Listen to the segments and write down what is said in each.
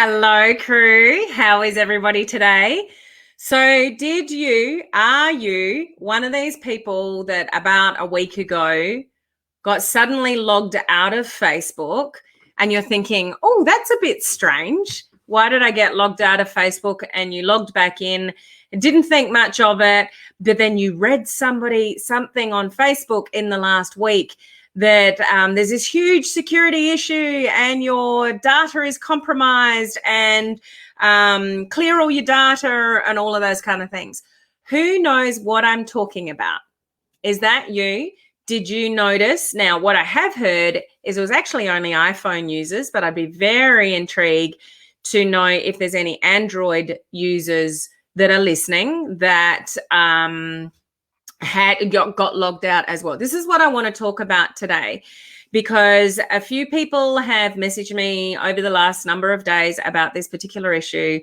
Hello, crew. How is everybody today? So, are you one of these people that about a week ago got suddenly logged out of Facebook and you're thinking, oh, that's a bit strange. Why did I get logged out of Facebook? And you logged back in and didn't think much of it, but then you read something on Facebook in the last week that there's this huge security issue and your data is compromised and clear all your data and all of those kind of things. Who knows what I'm talking about? Is that you? Did you notice? Now, what I have heard is it was actually only iPhone users, but I'd be very intrigued to know if there's any Android users that are listening that got logged out as well. This is what I want to talk about today, because a few people have messaged me over the last number of days about this particular issue.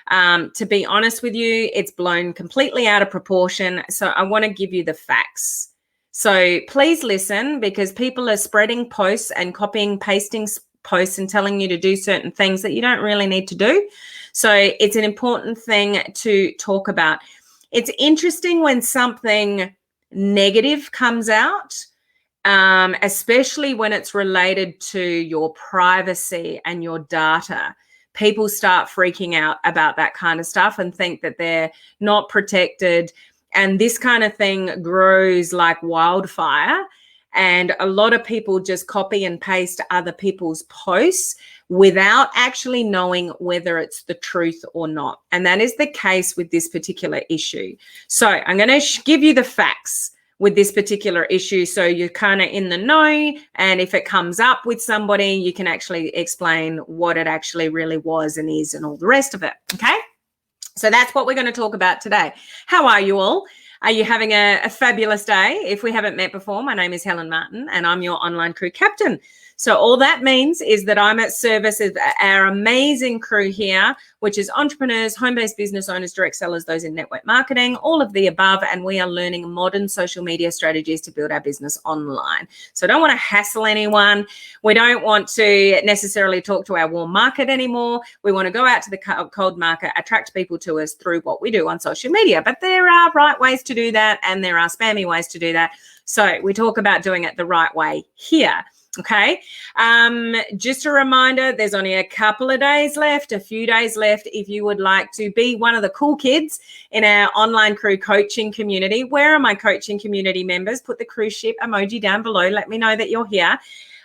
To be honest with you, it's blown completely out of proportion. So I want to give you the facts. So please listen, because people are spreading posts and copying, pasting posts and telling you to do certain things that you don't really need to do. So it's an important thing to talk about. It's interesting when something negative comes out, especially when it's related to your privacy and your data. People start freaking out about that kind of stuff and think that they're not protected. And this kind of thing grows like wildfire. And a lot of people just copy and paste other people's posts without actually knowing whether it's the truth or not. And that is the case with this particular issue. So I'm going to give you the facts with this particular issue so you're kind of in the know. And if it comes up with somebody, you can actually explain what it actually really was and is and all the rest of it. Okay? So that's what we're going to talk about today. How are you all? Are you having a fabulous day? If we haven't met before, my name is Helen Martin and I'm your online crew captain. So all that means is that I'm at service of our amazing crew here, which is entrepreneurs, home-based business owners, direct sellers, those in network marketing, all of the above. And we are learning modern social media strategies to build our business online. So I don't want to hassle anyone. We don't want to necessarily talk to our warm market anymore. We want to go out to the cold market, attract people to us through what we do on social media. But there are right ways to do that and there are spammy ways to do that. So we talk about doing it the right way here. Okay. Just a reminder, there's only a couple of days left, a few days left. If you would like to be one of the cool kids in our online crew coaching community, where are my coaching community members? Put the cruise ship emoji down below. Let me know that you're here.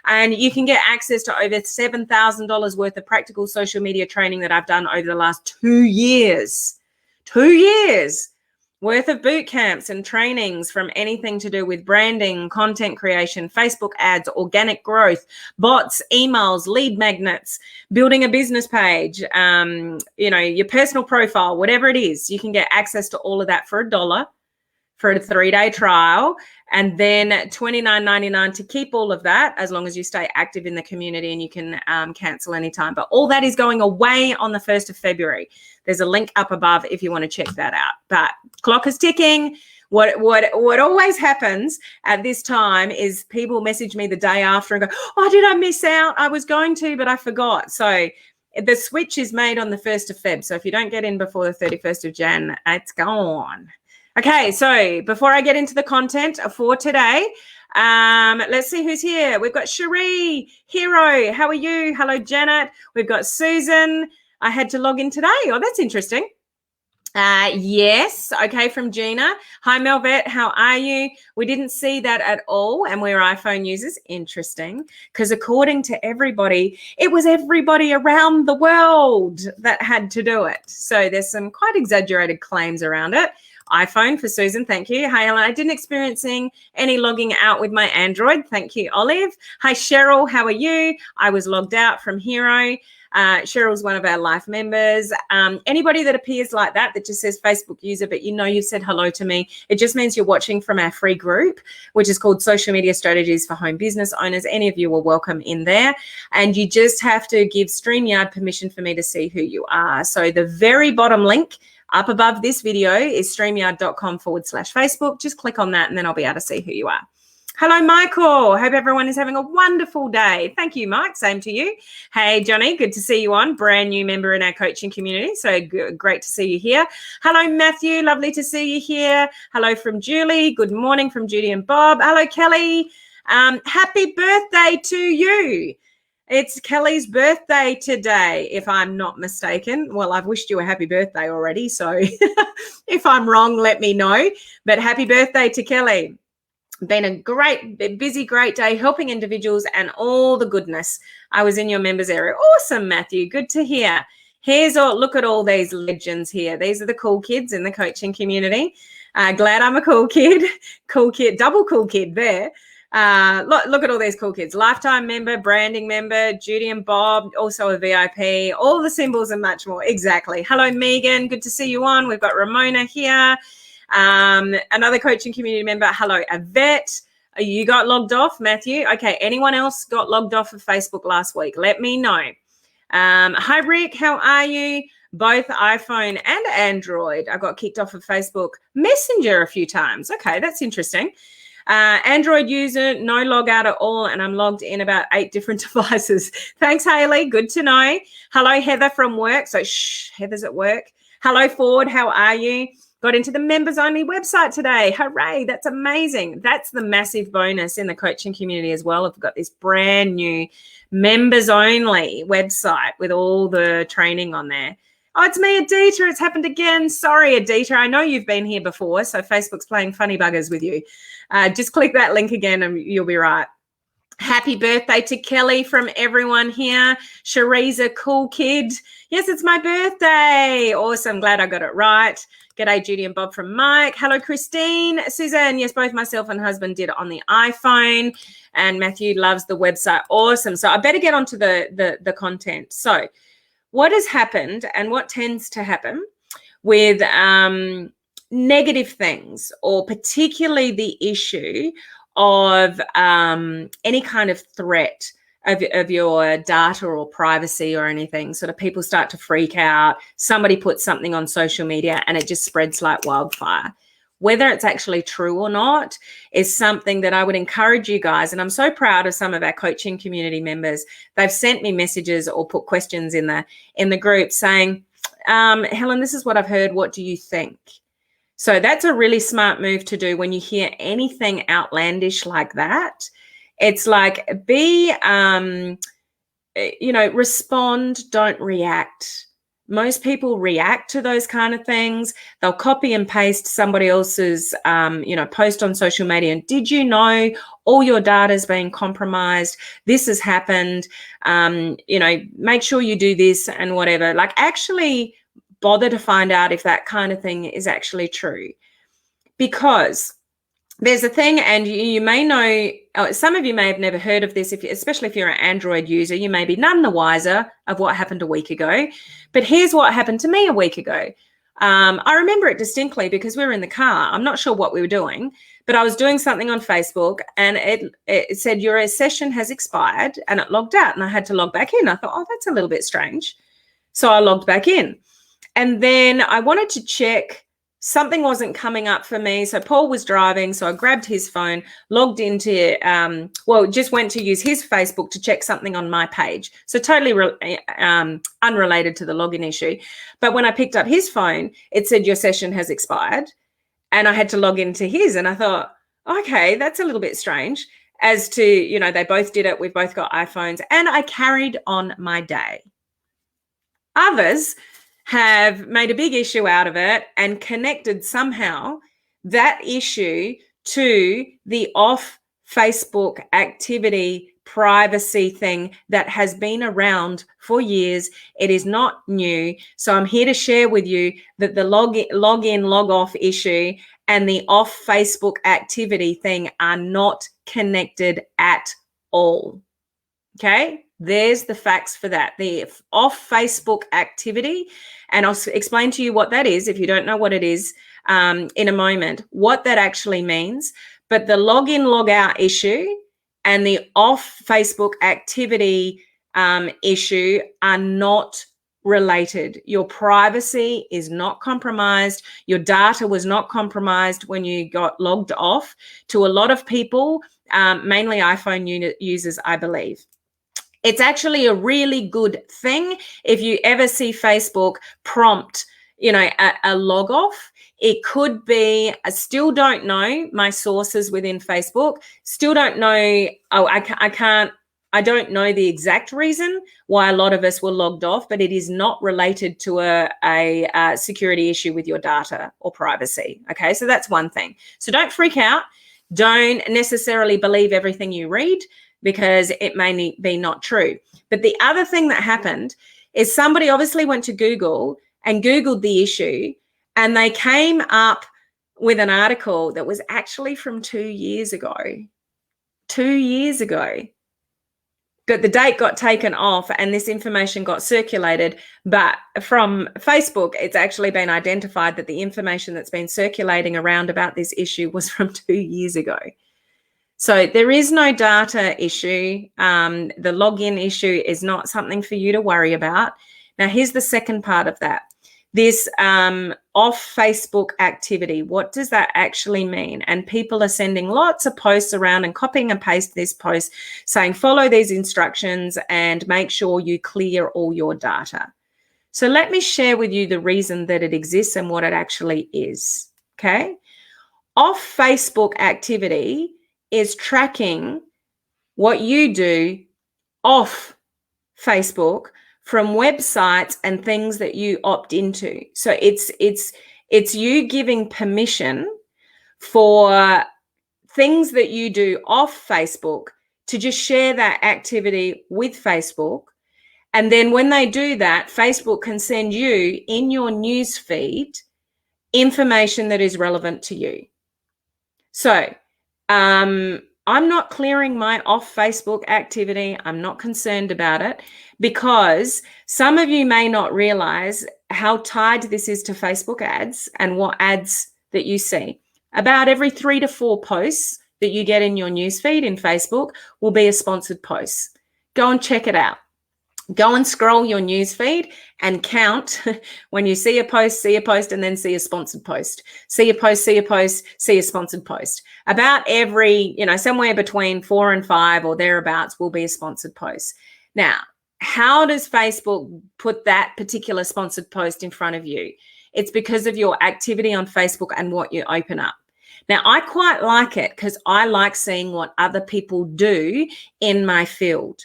And you can get access to over $7,000 worth of practical social media training that I've done over the last 2 years. 2 years. Worth of boot camps and trainings from anything to do with branding, content creation, Facebook ads, organic growth, bots, emails, lead magnets, building a business page, your personal profile, whatever it is, you can get access to all of that for $1 for a 3-day trial, and then $29.99 to keep all of that, as long as you stay active in the community, and you can cancel anytime. But all that is going away on the 1st of February. There's a link up above if you want to check that out. But clock is ticking. What always happens at this time is people message me the day after and go, oh, did I miss out? I was going to, but I forgot. So the switch is made on the 1st of Feb. So if you don't get in before the 31st of Jan, it's gone. Okay, so before I get into the content for today, let's see who's here. We've got Cherie, Hero, how are you? Hello, Janet. We've got Susan. I had to log in today. Oh, that's interesting. Yes. Okay, from Gina. Hi, Melvet. How are you? We didn't see that at all, and we're iPhone users. Interesting, because according to everybody, it was everybody around the world that had to do it. So there's some quite exaggerated claims around it. iPhone for Susan, thank you. Hi, Ellen. I didn't experiencing any logging out with my Android. Thank you, Olive. Hi, Cheryl. How are you? I was logged out from Hero. Cheryl's one of our life members. Anybody that appears like that just says Facebook user, but you said hello to me, it just means you're watching from our free group, which is called Social Media Strategies for Home Business Owners. Any of you are welcome in there. And you just have to give StreamYard permission for me to see who you are. So the very bottom link up above this video is StreamYard.com/Facebook. Just click on that and then I'll be able to see who you are. Hello, Michael. Hope everyone is having a wonderful day. Thank you, Mike. Same to you. Hey, Johnny. Good to see you on. Brand new member in our coaching community. So great to see you here. Hello, Matthew. Lovely to see you here. Hello from Julie. Good morning from Judy and Bob. Hello, Kelly. Happy birthday to you. It's Kelly's birthday today, if I'm not mistaken. Well, I've wished you a happy birthday already. So if I'm wrong, let me know. But happy birthday to Kelly. Been a great, busy, great day helping individuals and all the goodness. I was in your members area. Awesome, Matthew. Good to hear. Look at all these legends here. These are the cool kids in the coaching community. Glad I'm a cool kid. Cool kid, double cool kid there. Look at all these cool kids. Lifetime member, branding member, Judy and Bob, also a VIP, all the symbols and much more. Exactly. Hello, Megan. Good to see you on. We've got Ramona here. Another coaching community member. Hello, Yvette. You got logged off, Matthew? Okay. Anyone else got logged off of Facebook last week? Let me know. Hi, Rick. How are you? Both iPhone and Android. I got kicked off of Facebook Messenger a few times. Okay, that's interesting. Android user, no log out at all, and I'm logged in about 8 different devices. Thanks, Haley. Good to know. Hello, Heather from work. So, Heather's at work. Hello, Ford. How are you? Got into the members only website today. Hooray. That's amazing. That's the massive bonus in the coaching community as well. I've got this brand new members only website with all the training on there. Oh, it's me, Adita. It's happened again. Sorry, Adita. I know you've been here before, so Facebook's playing funny buggers with you. Just click that link again and you'll be right. Happy birthday to Kelly from everyone here. Cherie's a cool kid. Yes, it's my birthday. Awesome. Glad I got it right. G'day, Judy and Bob from Mike. Hello, Christine. Suzanne, yes, both myself and husband did it on the iPhone. And Matthew loves the website. Awesome. So I better get onto the content. So what has happened and what tends to happen with negative things, or particularly the issue of any kind of threat of your data or privacy or anything, sort of people start to freak out. Somebody puts something on social media and it just spreads like wildfire. Whether it's actually true or not is something that I would encourage you guys. And I'm so proud of some of our coaching community members. They've sent me messages or put questions in the group saying, Helen, this is what I've heard. What do you think? So that's a really smart move to do when you hear anything outlandish like that. It's like respond, don't react. Most people react to those kind of things. They'll copy and paste somebody else's, post on social media. And did you know all your data is being compromised? This has happened. Make sure you do this and whatever. Like, actually bother to find out if that kind of thing is actually true. Because there's a thing, and you may know, some of you may have never heard of this, especially if you're an Android user, you may be none the wiser of what happened a week ago. But here's what happened to me a week ago. I remember it distinctly because we were in the car. I'm not sure what we were doing, but I was doing something on Facebook and it said your session has expired, and it logged out, and I had to log back in. I thought, oh, that's a little bit strange. So I logged back in, and then I wanted to check. Something wasn't coming up for me. So Paul was driving. So I grabbed his phone, logged into, just went to use his Facebook to check something on my page. So totally unrelated to the login issue. But when I picked up his phone, it said your session has expired, and I had to log into his. And I thought, okay, that's a little bit strange. As to, they both did it. We've both got iPhones, and I carried on my day. Others have made a big issue out of it and connected somehow that issue to the off Facebook activity privacy thing that has been around for years. It is not new. So I'm here to share with you that the log in, log off issue and the off Facebook activity thing are not connected at all. Okay? There's the facts for that. The off Facebook activity, and I'll explain to you what that is if you don't know what it is in a moment, what that actually means. But the login, log out issue and the off Facebook activity issue are not related. Your privacy is not compromised. Your data was not compromised when you got logged off. To a lot of people, mainly iPhone users, I believe. It's actually a really good thing if you ever see Facebook prompt, a log off. It could be, I still don't know my sources within Facebook, still don't know, I don't know the exact reason why a lot of us were logged off, but it is not related to a security issue with your data or privacy. Okay, so that's one thing. So don't freak out. Don't necessarily believe everything you read, because it may be not true. But the other thing that happened is somebody obviously went to Google and Googled the issue, and they came up with an article that was actually from 2 years ago. 2 years ago. But the date got taken off and this information got circulated. But from Facebook, it's actually been identified that the information that's been circulating around about this issue was from 2 years ago. So there is no data issue. The login issue is not something for you to worry about. Now, here's the second part of that. This off Facebook activity, what does that actually mean? And people are sending lots of posts around and copying and paste this post saying, follow these instructions and make sure you clear all your data. So let me share with you the reason that it exists and what it actually is, okay? Off Facebook activity is tracking what you do off Facebook from websites and things that you opt into. So it's you giving permission for things that you do off Facebook to just share that activity with Facebook. And then when they do that, Facebook can send you in your news feed information that is relevant to you. So I'm not clearing my off Facebook activity. I'm not concerned about it, because some of you may not realize how tied this is to Facebook ads and what ads that you see. About every 3 to 4 posts that you get in your newsfeed in Facebook will be a sponsored post. Go and check it out. Go and scroll your newsfeed and count when you see a post, and then see a sponsored post. See a post, see a sponsored post. About every, somewhere between 4 and 5 or thereabouts will be a sponsored post. Now, how does Facebook put that particular sponsored post in front of you? It's because of your activity on Facebook and what you open up. Now, I quite like it because I like seeing what other people do in my field.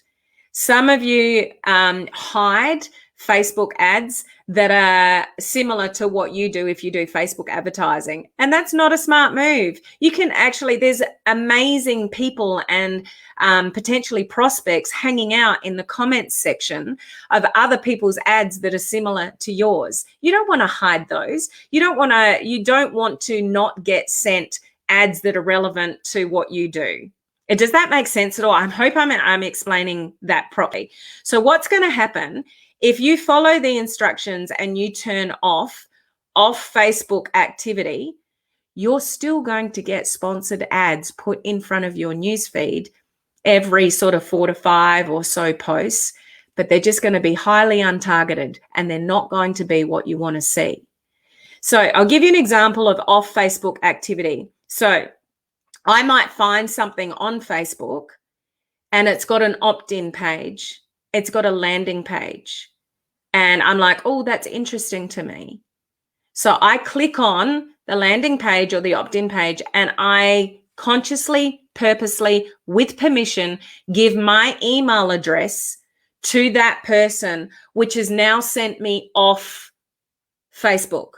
Some of you hide Facebook ads that are similar to what you do if you do Facebook advertising. And that's not a smart move. You can actually, there's amazing people and potentially prospects hanging out in the comments section of other people's ads that are similar to yours. You don't want to hide those. You don't want to not get sent ads that are relevant to what you do. Does that make sense at all? I hope I'm explaining that properly. So what's going to happen if you follow the instructions and you turn off Facebook activity, you're still going to get sponsored ads put in front of your newsfeed every sort of 4 to 5 or so posts, but they're just going to be highly untargeted and they're not going to be what you want to see. So I'll give you an example of off Facebook activity. So I might find something on Facebook and it's got an opt-in page. It's got a landing page. And I'm like, oh, that's interesting to me. So I click on the landing page or the opt-in page and I consciously, purposely, with permission, give my email address to that person, which has now sent me off Facebook.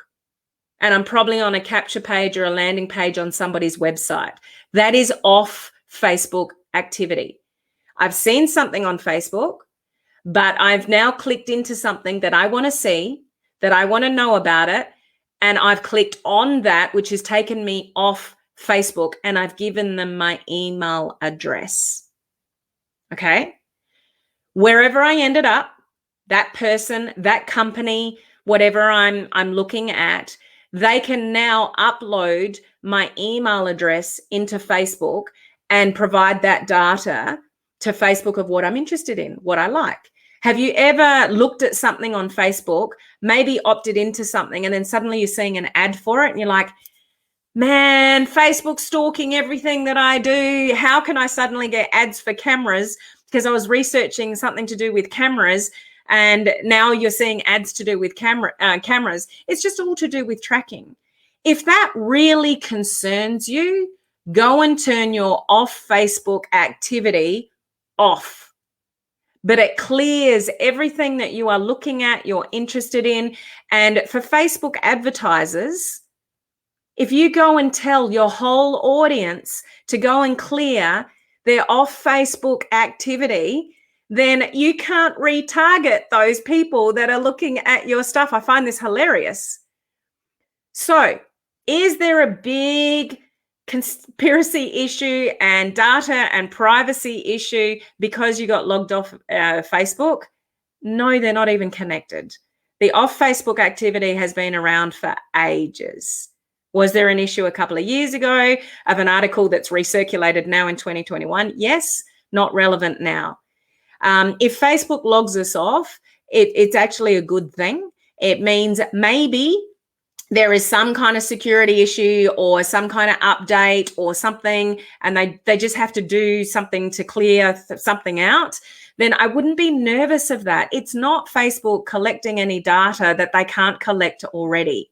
And I'm probably on a capture page or a landing page on somebody's website. That is off Facebook activity. I've seen something on Facebook, but I've now clicked into something that I want to see, that I want to know about it, and I've clicked on that, which has taken me off Facebook, and I've given them my email address. Okay? Wherever I ended up, that person, that company, whatever I'm looking at, they can now upload my email address into Facebook and provide that data to Facebook of what I'm interested in, what I like. Have you ever looked at something on Facebook, maybe opted into something, and then suddenly you're seeing an ad for it and you're like, man, Facebook's stalking everything that I do. How can I suddenly get ads for cameras? Because I was researching something to do with cameras, and now you're seeing ads to do with cameras. It's just all to do with tracking. If that really concerns you, go and turn your off Facebook activity off. But it clears everything that you are looking at, you're interested in. And for Facebook advertisers, if you go and tell your whole audience to go and clear their off Facebook activity, then you can't retarget those people that are looking at your stuff. I find this hilarious. So, is there a big conspiracy issue and data and privacy issue because you got logged off Facebook? No, they're not even connected. The off Facebook activity has been around for ages. Was there an issue a couple of years ago of an article that's recirculated now in 2021? Yes, not relevant now. If Facebook logs us off, it's actually a good thing. It means maybe there is some kind of security issue or some kind of update or something, and they just have to do something to clear something out, then I wouldn't be nervous of that. It's not Facebook collecting any data that they can't collect already.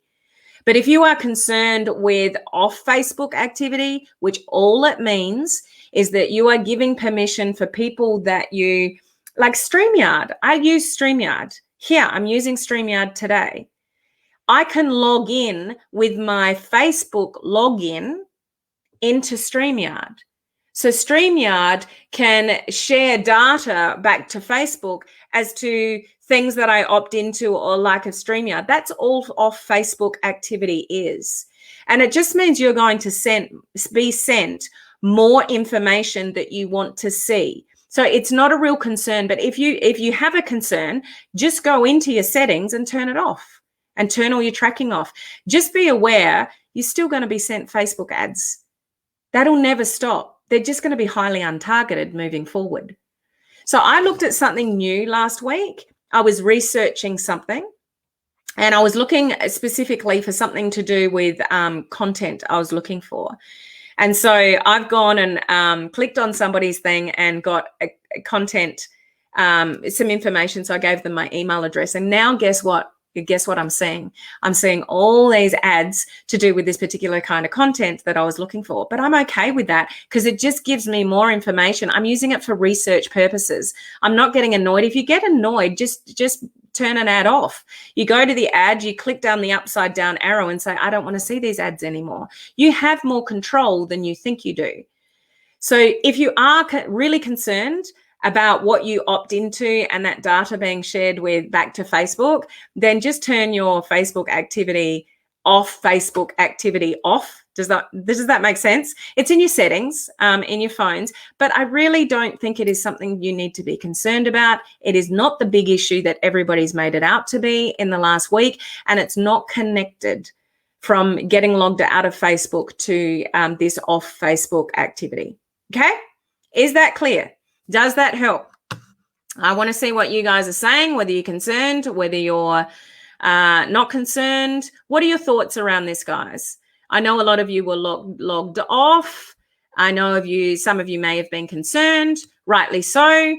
But if you are concerned with off Facebook activity, which all it means is that you are giving permission for people that you, like StreamYard. I use StreamYard. Here, I'm using StreamYard today. I can log in with my Facebook login into StreamYard. So StreamYard can share data back to Facebook as to things that I opt into or like of StreamYard. That's all off Facebook activity is. And it just means you're going to be sent more information that you want to see. So it's not a real concern, but if you have a concern, just go into your settings and turn it off and turn all your tracking off. Just be aware you're still going to be sent Facebook ads. That'll never stop. They're just going to be highly untargeted moving forward. So I looked at something new last week. I was researching something and I was looking specifically for something to do with content I was looking for. And so I've gone and clicked on somebody's thing and got a content, some information. So I gave them my email address. And now guess what? Guess what I'm seeing? I'm seeing all these ads to do with this particular kind of content that I was looking for. But I'm okay with that because it just gives me more information. I'm using it for research purposes. I'm not getting annoyed. If you get annoyed, just turn an ad off. You go to the ad, you click down the upside down arrow and say, I don't want to see these ads anymore. You have more control than you think you do. So if you are really concerned about what you opt into and that data being shared with back to Facebook, then just turn your Facebook activity off. Does that make sense? It's in your settings, in your phones, but I really don't think it is something you need to be concerned about. It is not the big issue that everybody's made it out to be in the last week, and it's not connected from getting logged out of Facebook to this off Facebook activity. Okay? Is that clear? Does that help? I want to see what you guys are saying, whether you're concerned, whether you're not concerned. What are your thoughts around this, guys? I know a lot of you were logged off. I know some of you may have been concerned, rightly so.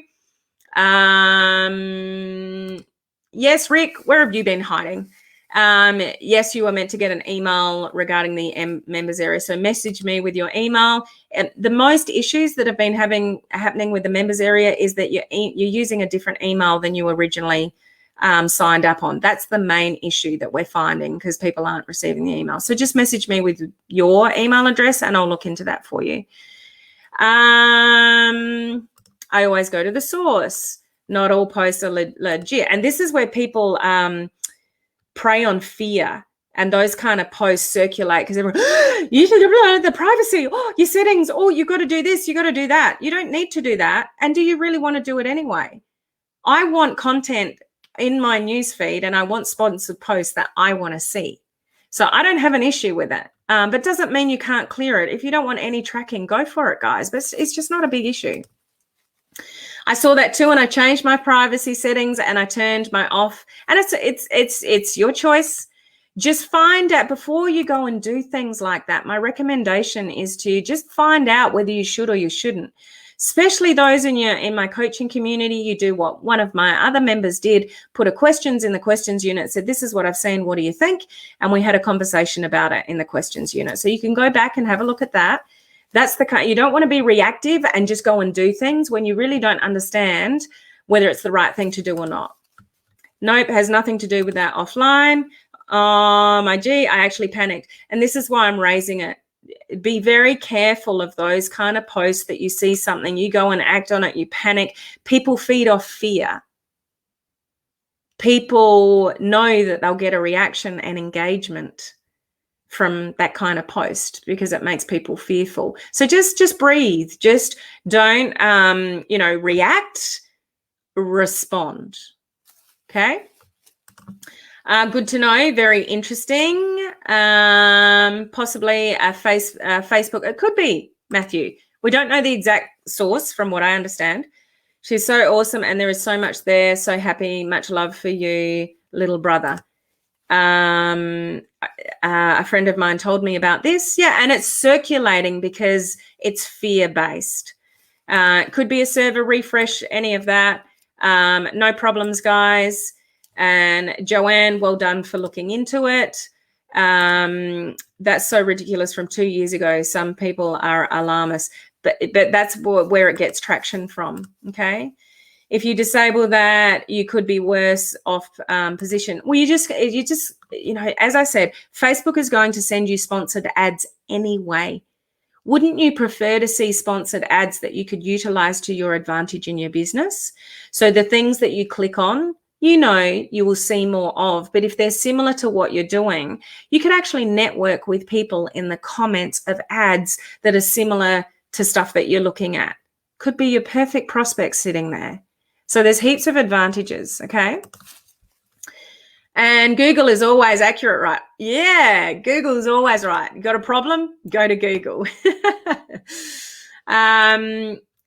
Yes, Rick, where have you been hiding? Yes, you were meant to get an email regarding the members area. So message me with your email. And the most issues that have been happening with the members area is that you're using a different email than you originally signed up on. That's the main issue that we're finding because people aren't receiving the email. So just message me with your email address and I'll look into that for you. I always go to the source. Not all posts are legit. And this is where people prey on fear, and those kind of posts circulate because everyone, you should have the privacy, your settings, you got to do this, you got to do that. You don't need to do that. And do you really want to do it anyway? I want content in my newsfeed and I want sponsored posts that I want to see. So I don't have an issue with it, but doesn't mean you can't clear it. If you don't want any tracking, go for it, guys. But it's just not a big issue. I saw that too, and I changed my privacy settings and I turned my off. And it's your choice. Just find out before you go and do things like that. My recommendation is to just find out whether you should or you shouldn't. Especially those in my coaching community, you do what one of my other members did, put a questions in the questions unit, said, this is what I've seen, what do you think? And we had a conversation about it in the questions unit. So you can go back and have a look at that. That's the kind, you don't want to be reactive and just go and do things when you really don't understand whether it's the right thing to do or not. Nope, has nothing to do with that offline. Oh my gee, I actually panicked. And this is why I'm raising it. Be very careful of those kind of posts that you see something, you go and act on it, you panic. People feed off fear. People know that they'll get a reaction and engagement from that kind of post because it makes people fearful. So just breathe. Just don't, react, respond. Okay. Good to know. Very interesting. Possibly a Facebook. It could be Matthew. We don't know the exact source from what I understand. She's so awesome and there is so much there. So happy. Much love for you, little brother. A friend of mine told me about this. Yeah, and it's circulating because it's fear-based. It could be a server refresh, any of that. No problems, guys. And Joanne, well done for looking into it. That's so ridiculous from 2 years ago. Some people are alarmists, but that's where it gets traction from, okay? If you disable that, you could be worse off position. Well, you just, as I said, Facebook is going to send you sponsored ads anyway. Wouldn't you prefer to see sponsored ads that you could utilize to your advantage in your business? So the things that you click on, you will see more of. But if they're similar to what you're doing, you could actually network with people in the comments of ads that are similar to stuff that you're looking at. Could be your perfect prospect sitting there. So there's heaps of advantages, okay? And Google is always accurate, right? Yeah, Google is always right. You got a problem? Go to Google.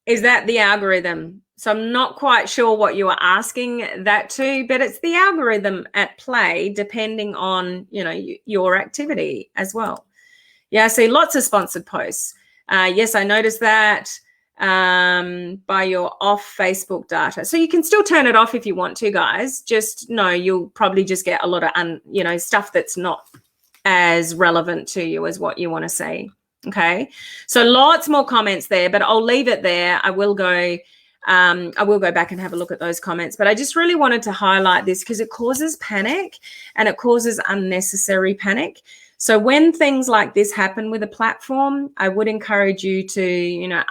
Is that the algorithm? So I'm not quite sure what you are asking that to, but it's the algorithm at play depending on, your activity as well. Yeah, I see lots of sponsored posts. Yes, I noticed that. By your off Facebook data. So you can still turn it off if you want to, guys. Just know you'll probably just get a lot of, stuff that's not as relevant to you as what you want to see. Okay. So lots more comments there, but I'll leave it there. I will go back and have a look at those comments, but I just really wanted to highlight this because it causes panic and it causes unnecessary panic. So when things like this happen with a platform, I would encourage you to,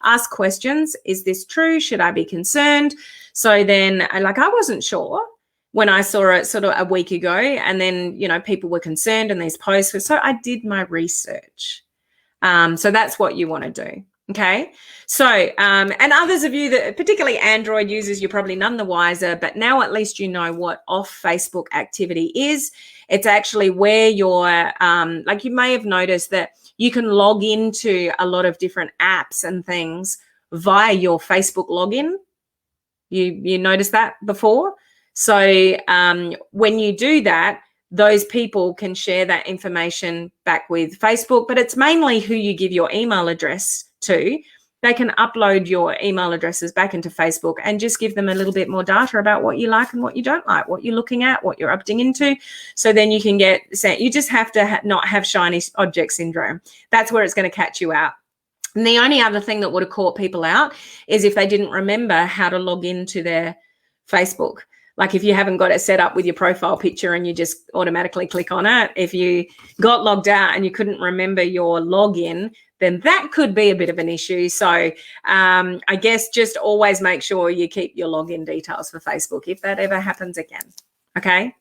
ask questions. Is this true? Should I be concerned? So then I wasn't sure when I saw it sort of a week ago, and then, people were concerned and these posts were, so I did my research. So that's what you want to do. Okay. So, and others of you that particularly Android users, you're probably none the wiser, but now at least you know what off Facebook activity is. It's actually where you're, you may have noticed that you can log into a lot of different apps and things via your Facebook login. You noticed that before? So when you do that, those people can share that information back with Facebook, but it's mainly who you give your email address to. They can upload your email addresses back into Facebook and just give them a little bit more data about what you like and what you don't like, what you're looking at, what you're opting into. So then you can you just have to not have shiny object syndrome. That's where it's going to catch you out. And the only other thing that would have caught people out is if they didn't remember how to log into their Facebook. Like if you haven't got it set up with your profile picture and you just automatically click on it, if you got logged out and you couldn't remember your login, then that could be a bit of an issue. So I guess just always make sure you keep your login details for Facebook if that ever happens again. Okay.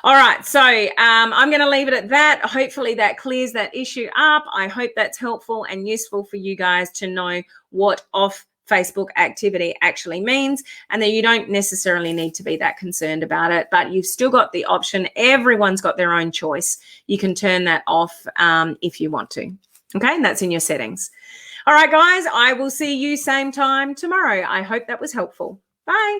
All right. So I'm going to leave it at that. Hopefully that clears that issue up. I hope that's helpful and useful for you guys to know what off Facebook activity actually means, and that you don't necessarily need to be that concerned about it, but you've still got the option. Everyone's got their own choice. You can turn that off if you want to. Okay, and that's in your settings. All right, guys, I will see you same time tomorrow. I hope that was helpful. Bye.